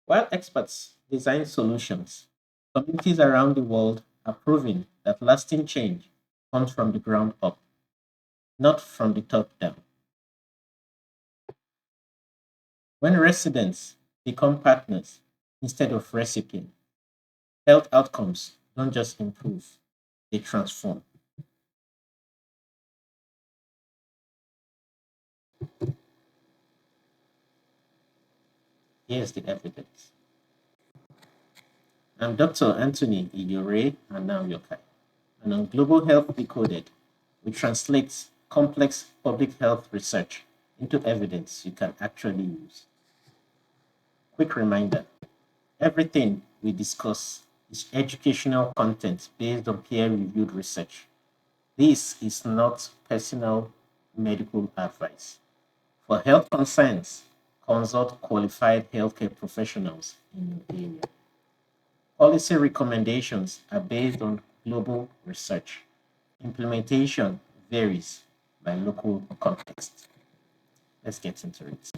While experts design solutions, communities around the world are proving that lasting change comes from the ground up, not from the top down. When residents become partners instead of recipients, health outcomes don't just improve, they transform. Here's the evidence. I'm Dr. Anthony Iyore Anaweokhai, and on Global Health Decoded, we translate complex public health research into evidence you can actually use. Quick reminder, everything we discuss is educational content based on peer reviewed research. This is not personal medical advice. For health concerns, consult qualified healthcare professionals in your area. Policy recommendations are based on global research. Implementation varies by local context. Let's get into it.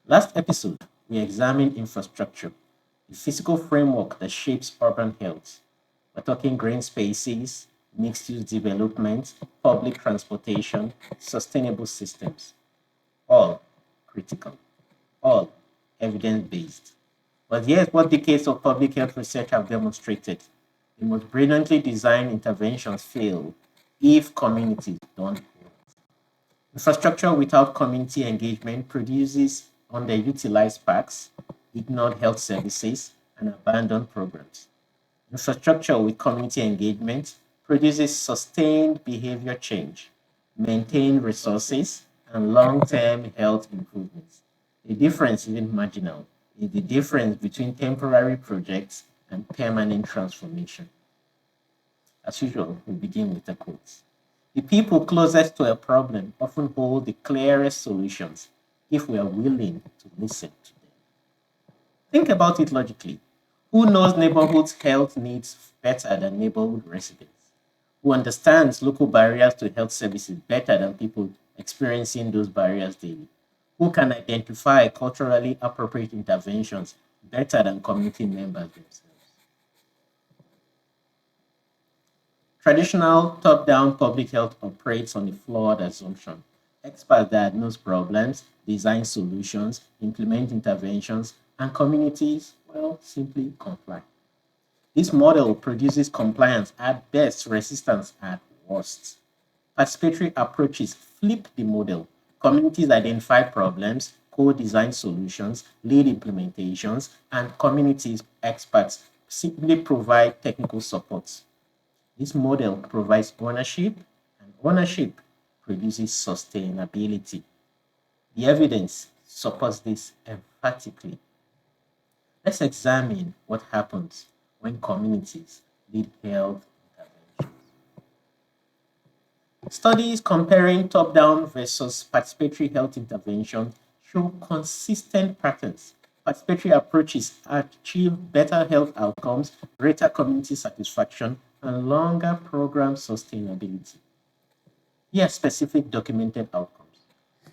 Last episode, we examined infrastructure, the physical framework that shapes urban health. We're talking green spaces, mixed use development, public transportation, sustainable systems, all critical, all evidence based. But here's what decades of public health research have demonstrated: the most brilliantly designed interventions fail if communities don't. Infrastructure without community engagement produces underutilized parks, ignored health services, and abandoned programs. Infrastructure with community engagement produces sustained behavior change, maintained resources, and long term health improvements. The difference isn't marginal, it's the difference between temporary projects and permanent transformation. As usual, we begin with a quote. The people closest to a problem often hold the clearest solutions if we are willing to listen to them. Think about it logically. Who knows neighborhood health needs better than neighborhood residents? Who understands local barriers to health services better than people experiencing those barriers daily? Who can identify culturally appropriate interventions better than community members themselves? Traditional top down public health operates on a flawed assumption. Experts diagnose problems, design solutions, implement interventions, and communities, well, simply comply. This model produces compliance at best, resistance at worst. Participatory approaches flip the model. Communities identify problems, co design solutions, lead implementations, and communities experts simply provide technical support. This model provides ownership, and ownership produces sustainability. The evidence supports this emphatically. Let's examine what happens when communities lead health intervention. Studies comparing top down versus participatory health intervention show consistent patterns. Participatory approaches achieve better health outcomes, greater community satisfaction, and longer program sustainability. Here are specific documented outcomes.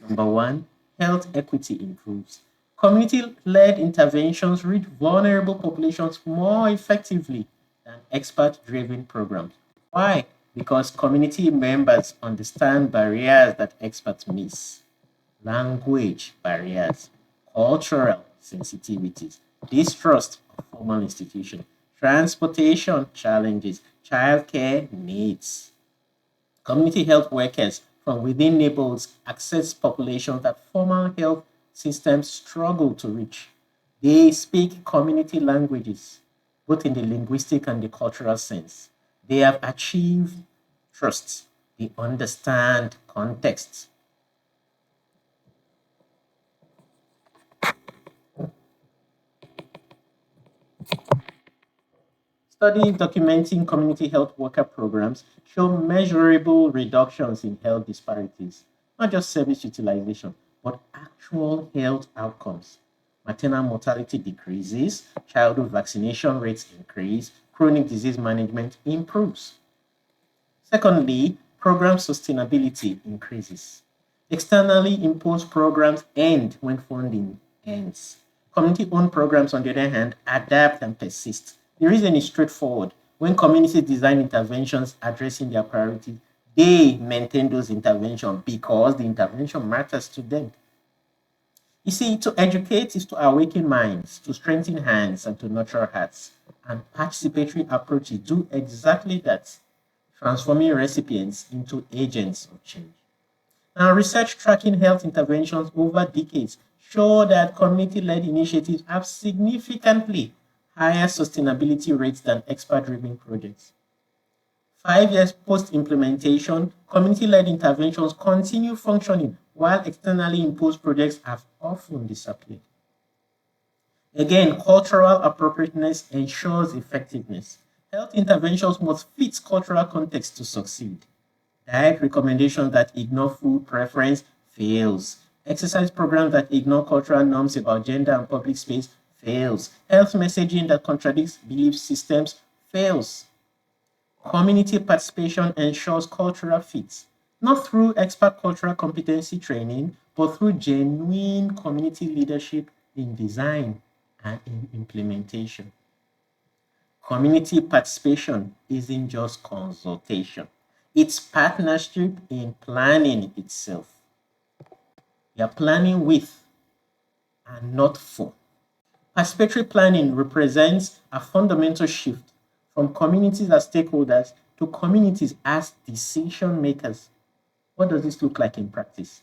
Number one, health equity improves. Community led interventions reach vulnerable populations more effectively than expert driven programs. Why? Because community members understand barriers that experts miss: language barriers, cultural sensitivities, distrust of formal institutions, transportation challenges, childcare needs. Community health workers from within neighborhoods access populations that formal health systems struggle to reach. They speak community languages, both in the linguistic and the cultural sense. They have achieved trust. They understand context. Studies documenting community health worker programs show measurable reductions in health disparities, not just service utilization, but actual health outcomes. Maternal mortality decreases, childhood vaccination rates increase, chronic disease management improves. Secondly, program sustainability increases. Externally imposed programs end when funding ends. Community-owned programs, on the other hand, adapt and persist. The reason is straightforward. When communities design interventions addressing their priorities, they maintain those interventions because the intervention matters to them. You see, to educate is to awaken minds, to strengthen hands, and to nurture hearts. And participatory approaches do exactly that, transforming recipients into agents of change. Now, research tracking health interventions over decades show that community-led initiatives have significantly higher sustainability rates than expert-driven projects. 5 years post-implementation, community-led interventions continue functioning while externally imposed projects have often disappeared. Again, cultural appropriateness ensures effectiveness. Health interventions must fit cultural context to succeed. Diet recommendations that ignore food preference fails. Exercise programs that ignore cultural norms about gender and public space fails. Health messaging that contradicts belief systems fails. Community participation ensures cultural fit, not through expert cultural competency training, but through genuine community leadership in design and in implementation. Community participation isn't just consultation, it's partnership in planning itself. You're planning with and not for. Participatory planning represents a fundamental shift from communities as stakeholders to communities as decision makers. What does this look like in practice?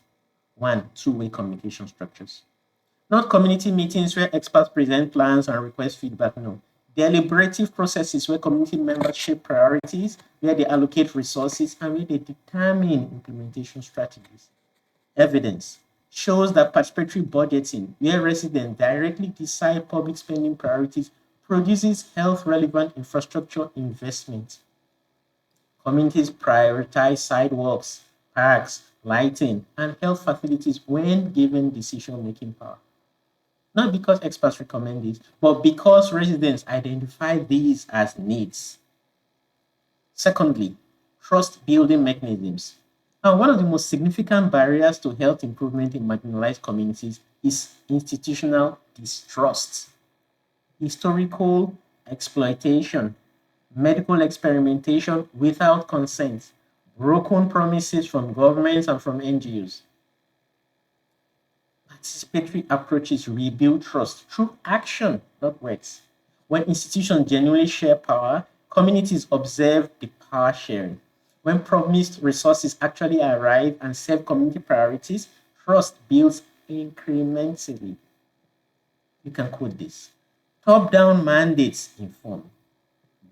One, two-way communication structures. Not community meetings where experts present plans and request feedback, no. Deliberative processes where community members shape priorities, where they allocate resources, and where they determine implementation strategies. Evidence shows that participatory budgeting, where residents directly decide public spending priorities, produces health-relevant infrastructure investment. Communities prioritize sidewalks, parks, lighting, and health facilities when given decision-making power. Not because experts recommend it, but because residents identify these as needs. Secondly, trust building mechanisms. Now, one of the most significant barriers to health improvement in marginalized communities is institutional distrust. Historical exploitation, medical experimentation without consent, broken promises from governments and from NGOs. Participatory approaches rebuild trust through action, not words. When institutions genuinely share power, communities observe the power sharing. When promised resources actually arrive and serve community priorities, trust builds incrementally. You can quote this. Top-down mandates inform.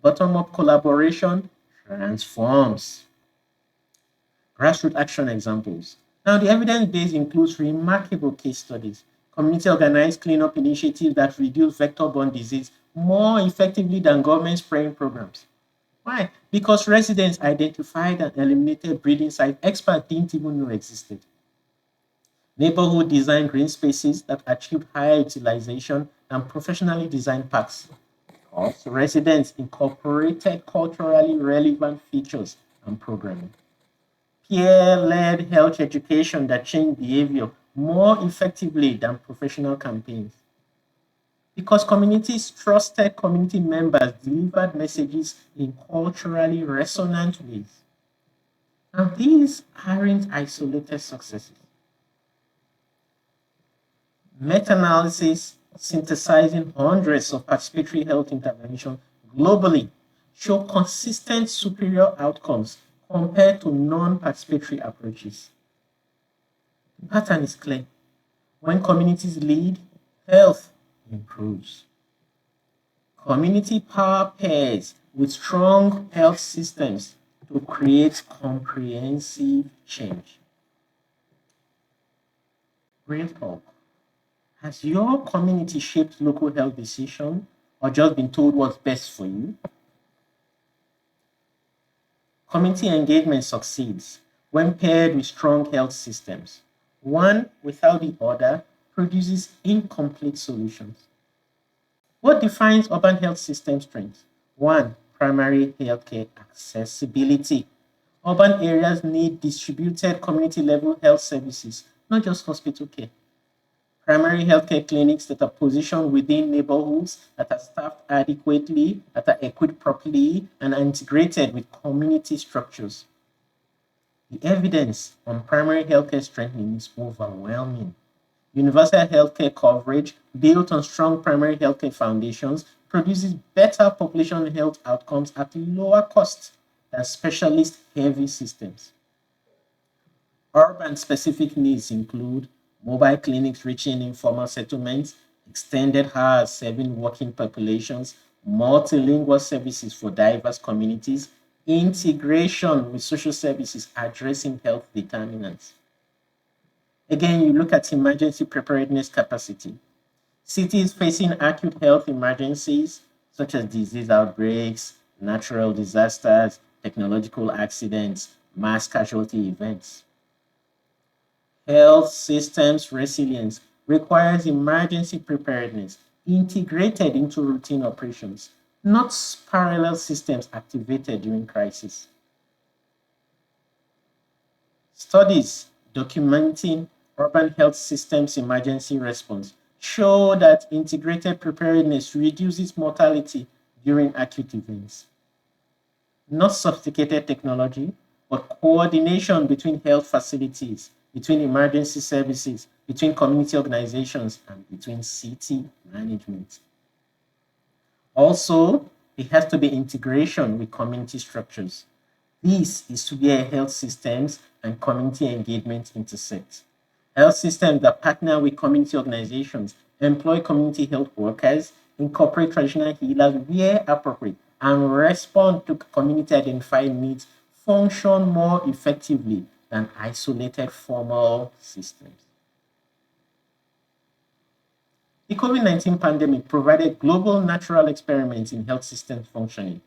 Bottom-up collaboration transforms. Grassroots action examples. Now, the evidence base includes remarkable case studies, community organized cleanup initiatives that reduce vector-borne disease more effectively than government spraying programs. Why? Because residents identified and eliminated breeding sites experts didn't even know existed. Neighborhood design green spaces that achieved higher utilization than professionally designed parks. Also, residents incorporated culturally relevant features and programming. Peer-led health education that changed behavior more effectively than professional campaigns. Because communities trusted community members delivered messages in culturally resonant ways. And these aren't isolated successes. Meta-analysis synthesizing hundreds of participatory health interventions globally show consistent superior outcomes compared to non-participatory approaches. The pattern is clear. When communities lead, health improves. Community power pairs with strong health systems to create comprehensive change. Real talk. Has your community shaped local health decisions or just been told what's best for you? Community engagement succeeds when paired with strong health systems. One without the other produces incomplete solutions. What defines urban health system strength? One, primary healthcare accessibility. Urban areas need distributed community level health services, not just hospital care. Primary healthcare clinics that are positioned within neighborhoods, that are staffed adequately, that are equipped properly, and are integrated with community structures. The evidence on primary healthcare strengthening is overwhelming. Universal healthcare coverage built on strong primary healthcare foundations produces better population health outcomes at lower cost than specialist heavy systems. Urban specific needs include mobile clinics reaching informal settlements, extended hours serving working populations, multilingual services for diverse communities, integration with social services addressing health determinants. Again, you look at emergency preparedness capacity. Cities facing acute health emergencies such as disease outbreaks, natural disasters, technological accidents, mass casualty events. Health systems resilience requires emergency preparedness integrated into routine operations, not parallel systems activated during crisis. Studies documenting urban health systems emergency response show that integrated preparedness reduces mortality during acute events. Not sophisticated technology, but coordination between health facilities, between emergency services, between community organizations, and between city management. Also, it has to be integration with community structures. This is where health systems and community engagement intersect. Health systems that partner with community organizations, employ community health workers, incorporate traditional healers where appropriate, and respond to community identified needs function more effectively than isolated formal systems. The COVID-19 pandemic provided global natural experiments in health systems functioning.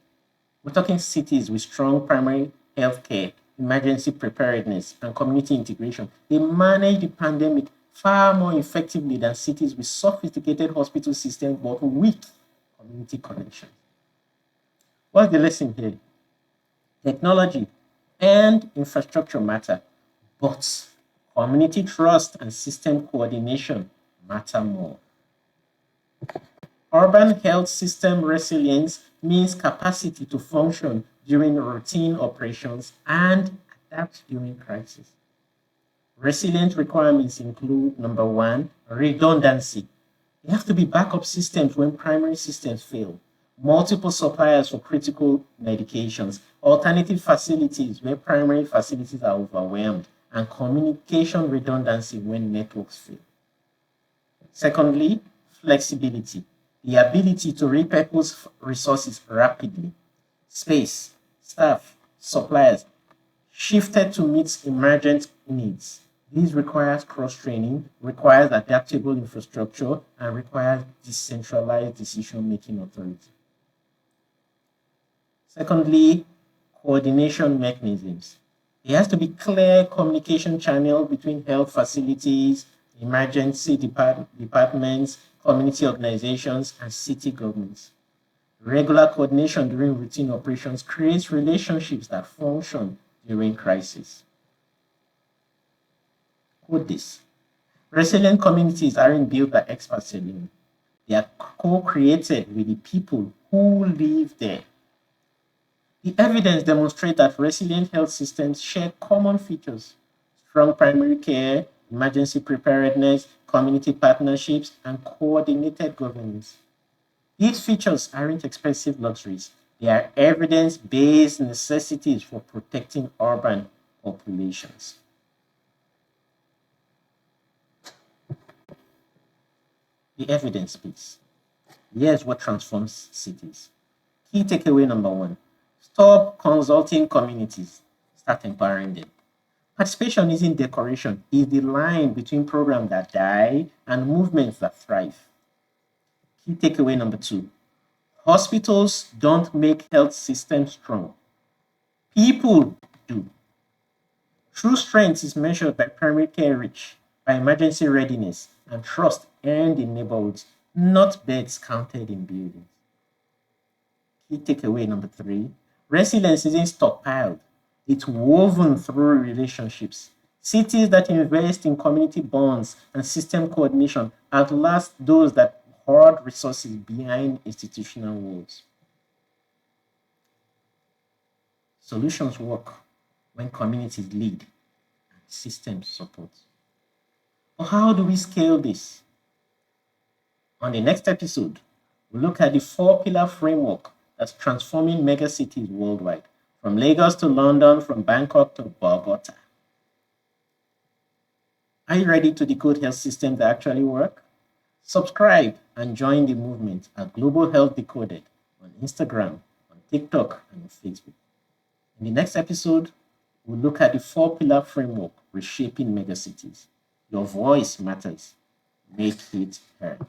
We're talking cities with strong primary health care, emergency preparedness, and community integration. They managed the pandemic far more effectively than cities with sophisticated hospital systems but weak community connections. What's the lesson here? Technology and infrastructure matter, but community trust and system coordination matter more. Urban health system resilience means capacity to function during routine operations and adapt during crisis. Resilient requirements include number one, redundancy. You have to be backup systems when primary systems fail, multiple suppliers for critical medications, alternative facilities where primary facilities are overwhelmed, and communication redundancy when networks fail. Secondly, flexibility, the ability to repurpose resources rapidly. Space, staff, suppliers shifted to meet emergent needs. This requires cross-training, requires adaptable infrastructure, and requires decentralized decision-making authority. Secondly, coordination mechanisms. There has to be clear communication channel between health facilities, emergency departments, community organizations, and city governments. Regular coordination during routine operations creates relationships that function during crisis. Quote this: resilient communities aren't built by experts alone. They are co-created with the people who live there. The evidence demonstrates that resilient health systems share common features: strong primary care, emergency preparedness, community partnerships, and coordinated governance. These features aren't expensive luxuries. They are evidence-based necessities for protecting urban populations. The evidence piece. Here's what transforms cities. Key takeaway number one: stop consulting communities, start empowering them. Participation isn't decoration, it's the line between programs that die and movements that thrive. Key takeaway number two: hospitals don't make health systems strong, people do. True strength is measured by primary care reach, by emergency readiness, and trust earned in neighborhoods, not beds counted in buildings. Key takeaway number three: resilience isn't stockpiled, it's woven through relationships. Cities that invest in community bonds and system coordination outlast those that hoard resources behind institutional walls. Solutions work when communities lead and systems support. But how do we scale this? On the next episode, we'll look at the four-pillar framework that's transforming megacities worldwide, from Lagos to London, from Bangkok to Bogota. Are you ready to decode health systems that actually work? Subscribe and join the movement at Global Health Decoded on Instagram, on TikTok, and on Facebook. In the next episode, we'll look at the four-pillar framework reshaping megacities. Your voice matters. Make it heard.